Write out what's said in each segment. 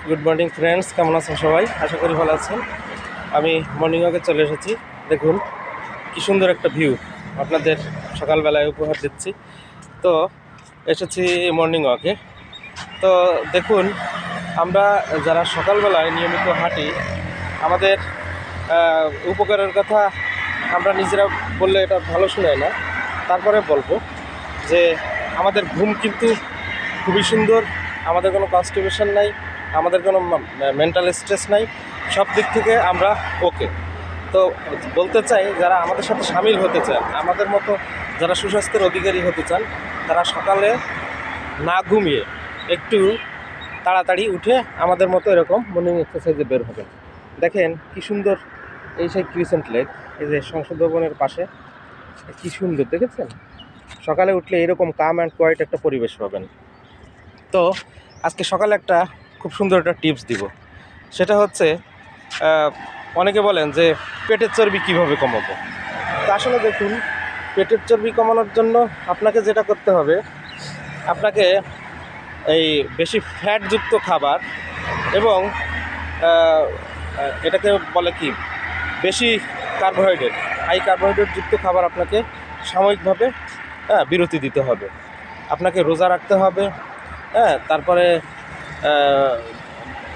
Good morning friends, কেমন আছেন সবাই? আশা করি ভালো আছেন। আমি মর্নিং ওয়াকে চলে এসেছি। দেখুন কি সুন্দর একটা ভিউ আপনাদের সকালবেলায় উপহার দিচ্ছি। তো এসেছি মর্নিং ওয়াকে। তো দেখুন, আমরা যারা সকালবেলায় নিয়মিত হাঁটি, আমাদের উপকারের কথা আমরা নিজেরা বললে এটা ভালো শোনায় না। তারপরে বলবো যে আমাদের ঘুম কিন্তু খুবই সুন্দর, আমাদের কোনো কনস্টিপেশন নাই, আমাদের কোনো মেন্টাল স্ট্রেস নাই, সব দিক থেকে আমরা ওকে। তো বলতে চাই, যারা আমাদের সাথে সামিল হতে চান, আমাদের মতো যারা সুস্বাস্থ্যের অধিকারী হতে চান, তারা সকালে না ঘুমিয়ে একটু তাড়াতাড়ি উঠে আমাদের মতো এরকম মর্নিং এক্সারসাইজে বের হবেন। দেখেন কি সুন্দর এই সেই ক্রিসেন্ট লেক, এই যে সংসদ ভবনের পাশে, কি সুন্দর দেখেছেন। সকালে উঠলে এরকম কাম অ্যান্ড কোয়াইট একটা পরিবেশ পাবেন। তো আজকে সকালে একটা খুব সুন্দর একটা টিপস দিব। সেটা হচ্ছে, অনেকে বলেন যে পেটের চর্বি কীভাবে কমাবো। তো আসলে দেখুন, পেটের চর্বি কমানোর জন্য আপনাকে যেটা করতে হবে, আপনাকে এই বেশি ফ্যাটযুক্ত খাবার এবং এটাকে বলে কি, বেশি কার্বোহাইড্রেট, হাই কার্বোহাইড্রেটযুক্ত খাবার আপনাকে সাময়িকভাবে বিরতি দিতে হবে। আপনাকে রোজা রাখতে হবে, তারপরে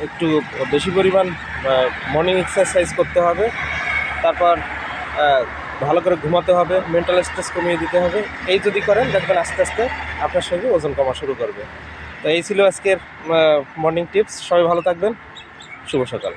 একটু বেশি পরিমাণ মর্নিং এক্সারসাইজ করতে হবে, তারপর ভালো করে ঘুমাতে হবে, মেন্টাল স্ট্রেস কমিয়ে দিতে হবে। এই যদি করেন, দেখবেন আস্তে আস্তে আপনার শরীরে ওজন কমা শুরু করবে। তো এই ছিল আজকের মর্নিং টিপস। সবাই ভালো থাকবেন। শুভ সকাল।